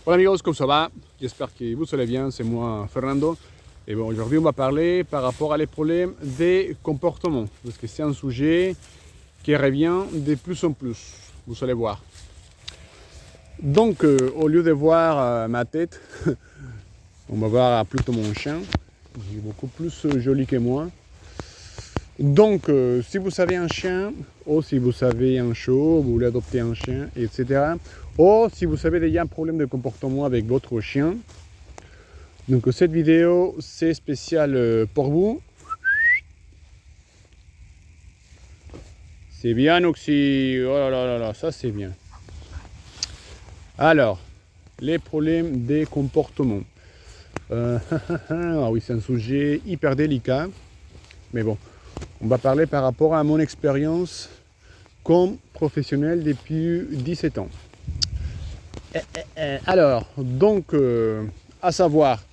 Hola amigos, ¿cómo ça va? J'espère que vous allez bien, c'est moi Fernando. Et bon, aujourd'hui on va parler par rapport à les problèmes des comportements, parce que c'est un sujet qui revient de plus en plus, vous allez voir. Donc au lieu de voir ma tête, on va voir plutôt mon chien, qui est beaucoup plus joli que moi. Donc si vous avez un chien, ou si vous avez un chiot, vous voulez adopter un chien, etc. Ou si vous avez déjà un problème de comportement avec votre chien, donc cette vidéo c'est spécial pour vous. C'est bien Oxy, oh là là là là, ça c'est bien. Alors, les problèmes des comportements. Ah oui, c'est un sujet hyper délicat, mais bon, on va parler par rapport à mon expérience comme professionnel depuis 17 ans. Alors, donc, à savoir,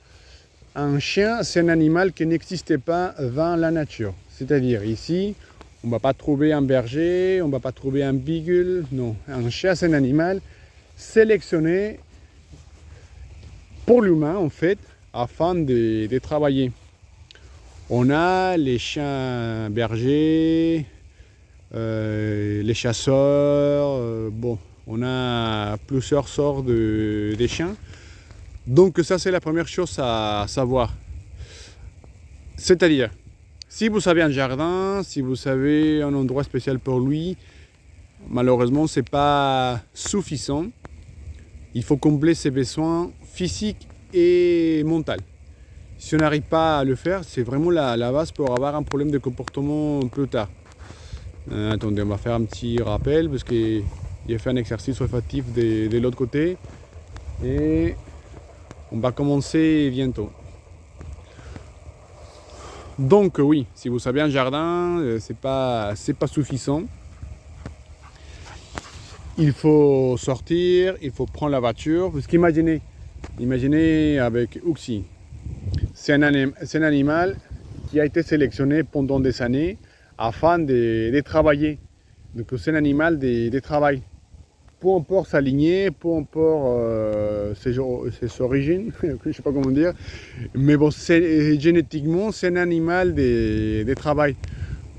un chien, c'est un animal qui n'existait pas dans la nature. C'est-à-dire, ici, on ne va pas trouver un berger, on ne va pas trouver un beagle, non. Un chien, c'est un animal sélectionné pour l'humain, en fait, afin de travailler. On a les chiens bergers, les chasseurs, bon, on a plusieurs sortes de chiens. Donc ça c'est la première chose à savoir. C'est-à-dire, si vous avez un jardin, si vous avez un endroit spécial pour lui, malheureusement c'est pas suffisant. Il faut combler ses besoins physiques et mentaux. Si on n'arrive pas à le faire, c'est vraiment la base pour avoir un problème de comportement plus tard. Attendez, on va faire un petit rappel parce que j'ai fait un exercice olfactif de l'autre côté et on va commencer bientôt. Donc oui, si vous avez un jardin, c'est pas suffisant. Il faut sortir, il faut prendre la voiture. Parce qu'imaginez avec Uxi, c'est un animal qui a été sélectionné pendant des années afin de travailler. Donc c'est un animal de travail. Peu importe sa lignée, peu importe ses origines, je ne sais pas comment dire, mais bon, génétiquement, c'est un animal de travail.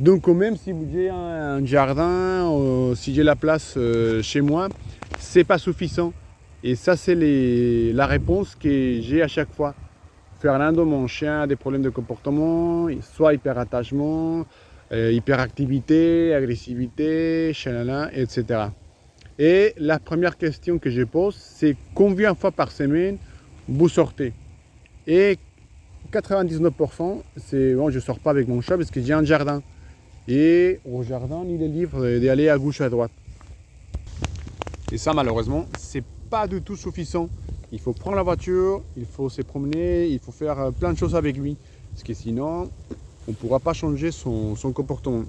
Donc même si j'ai un jardin, si j'ai la place chez moi, c'est pas suffisant. Et ça, c'est la réponse que j'ai à chaque fois. Fernando, mon chien, a des problèmes de comportement, soit hyperattachement, hyperactivité, agressivité, chalala, etc. Et la première question que je pose, c'est combien de fois par semaine vous sortez? Et 99%, c'est bon, je ne sors pas avec mon chat parce que j'ai un jardin. Et au jardin, il est libre d'aller à gauche, à droite. Et ça, malheureusement, c'est pas du tout suffisant. Il faut prendre la voiture, il faut se promener, il faut faire plein de choses avec lui. Parce que sinon, on ne pourra pas changer son comportement.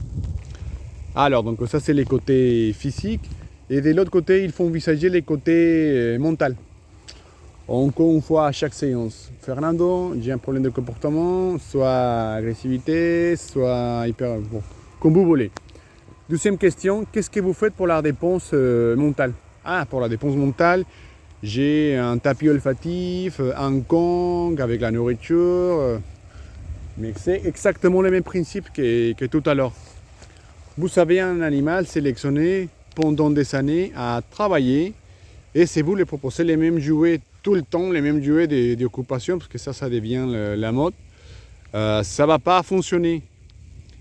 Alors, donc ça, c'est les côtés physiques. Et de l'autre côté, il faut envisager les côtés mentaux. Encore une fois, à chaque séance. Fernando, j'ai un problème de comportement, soit agressivité, soit hyper... Bon, comme vous voulez. Deuxième question, qu'est-ce que vous faites pour la dépense mentale? Ah, pour la dépense mentale, j'ai un tapis olfactif, un Kong avec la nourriture. Mais c'est exactement le même principe que tout à l'heure. Vous avez un animal sélectionné pendant des années à travailler et c'est vous lui proposez les mêmes jouets tout le temps, les mêmes jouets d'occupation parce que ça devient la mode. Ça ne va pas fonctionner.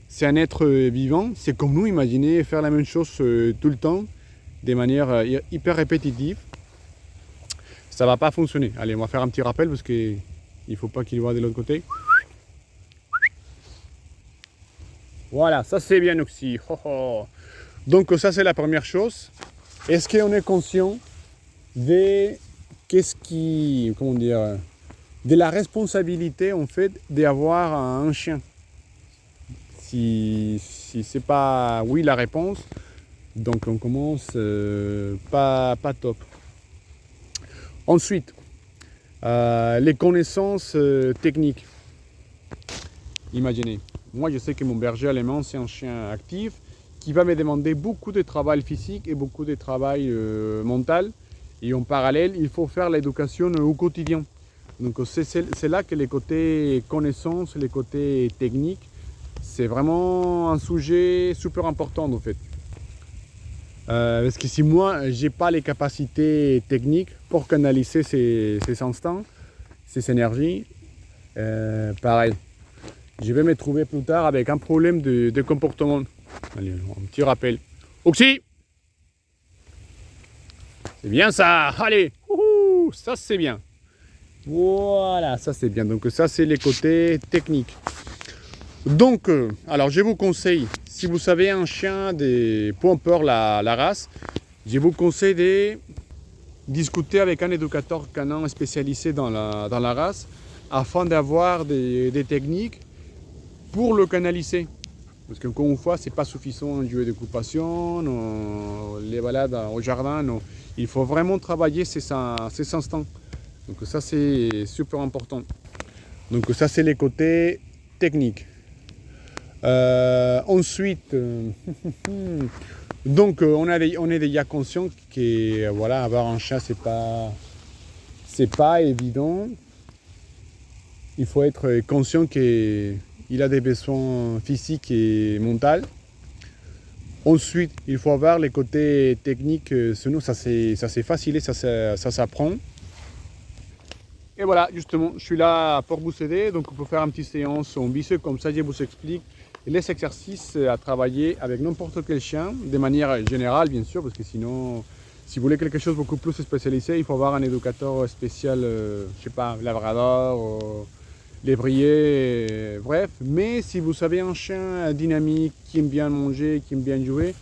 C'est un être vivant, c'est comme nous, imaginez faire la même chose tout le temps de manière hyper répétitive. Ça ne va pas fonctionner. Allez, on va faire un petit rappel parce qu'il ne faut pas qu'il voit de l'autre côté. Voilà, ça c'est bien Oxy. Oh, oh. Donc ça c'est la première chose. Est-ce qu'on est conscient de de la responsabilité en fait d'avoir un chien? Si c'est pas oui la réponse, donc on commence pas top. Ensuite, les connaissances techniques. Imaginez, moi je sais que mon berger allemand c'est un chien actif qui va me demander beaucoup de travail physique et beaucoup de travail mental. Et en parallèle, il faut faire l'éducation au quotidien. Donc c'est là que les côtés connaissances, les côtés techniques, c'est vraiment un sujet super important en fait. Parce que si moi, j'ai pas les capacités techniques pour canaliser ces instants, ces énergies, pareil, je vais me trouver plus tard avec un problème de comportement. Allez, un petit rappel. Oxy! C'est bien ça! Allez! Ouhou, ça c'est bien! Voilà, ça c'est bien. Donc ça c'est les côtés techniques. Donc, alors je vous conseille, si vous savez un chien, peu importe la race, je vous conseille de discuter avec un éducateur canin spécialisé dans la race afin d'avoir des techniques pour le canaliser. Parce qu'encore une fois, ce n'est pas suffisant un jeu d'occupation, les balades au jardin, non. Il faut vraiment travailler ces instants. Donc ça c'est super important. Donc ça c'est les côtés techniques. Ensuite, donc on est déjà conscient que voilà, avoir un chat c'est pas évident. Il faut être conscient qu'il a des besoins physiques et mentaux. Ensuite, il faut avoir les côtés techniques, sinon ça c'est facile et ça s'apprend. Et voilà, justement, je suis là pour vous aider. Donc on peut faire une petite séance en visio, comme ça je vous explique les exercices à travailler avec n'importe quel chien, de manière générale bien sûr, parce que sinon, si vous voulez quelque chose beaucoup plus spécialisé, il faut avoir un éducateur spécial, je sais pas, labrador, lévrier, bref. Mais si vous avez un chien dynamique, qui aime bien manger, qui aime bien jouer,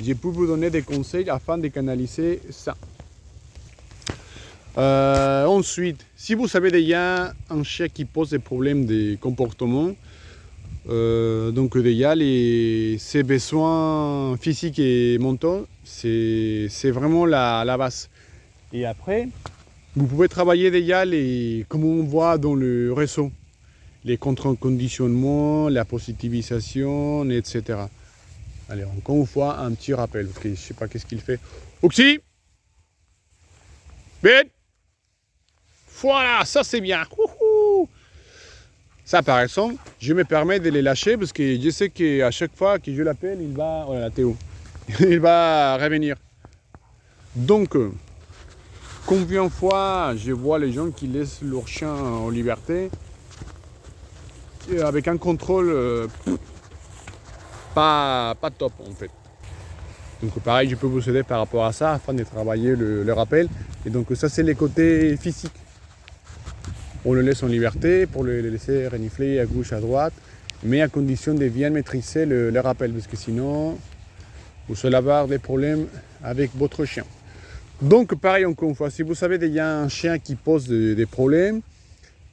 je peux vous donner des conseils afin de canaliser ça. Ensuite, si vous savez déjà un chien qui pose des problèmes de comportement, donc déjà ses besoins physiques et mentaux, c'est vraiment la base. Et après, vous pouvez travailler déjà comme on voit dans le réseau, les contre-conditionnements, la positivisation, etc. Allez, encore une fois, un petit rappel, parce que je ne sais pas qu'est-ce qu'il fait. Oxy! Vite! Voilà, ça c'est bien. Ouhou. Ça par exemple, je me permets de les lâcher parce que je sais qu'à chaque fois que je l'appelle, il va... Oh là là, Théo. Il va revenir. Donc, combien de fois je vois les gens qui laissent leur chien en liberté avec un contrôle pas top en fait. Donc pareil, je peux vous aider par rapport à ça afin de travailler le rappel. Et donc ça c'est les côtés physiques. On le laisse en liberté pour le laisser renifler à gauche, à droite, mais à condition de bien maîtriser le rappel, parce que sinon, vous allez avoir des problèmes avec votre chien. Donc, pareil, encore une fois, si vous savez déjà un chien qui pose des problèmes,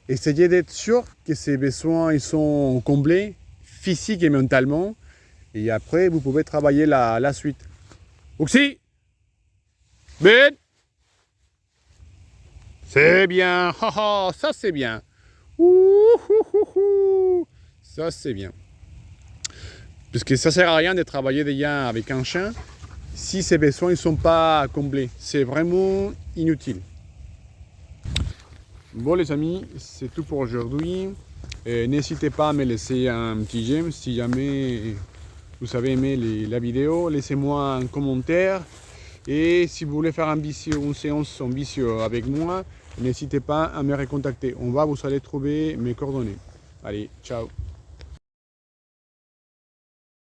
essayez d'être sûr que ses besoins ils sont comblés, physiques et mentalement, et après, vous pouvez travailler la suite. Oxy! Vite! C'est bien, ça c'est bien. Ça c'est bien. Parce que ça sert à rien de travailler déjà avec un chien si ses besoins ne sont pas comblés. C'est vraiment inutile. Bon les amis, c'est tout pour aujourd'hui. N'hésitez pas à me laisser un petit j'aime si jamais vous avez aimé la vidéo. Laissez-moi un commentaire. Et si vous voulez faire une séance en visio avec moi, n'hésitez pas à me recontacter. Vous allez trouver mes coordonnées. Allez, ciao.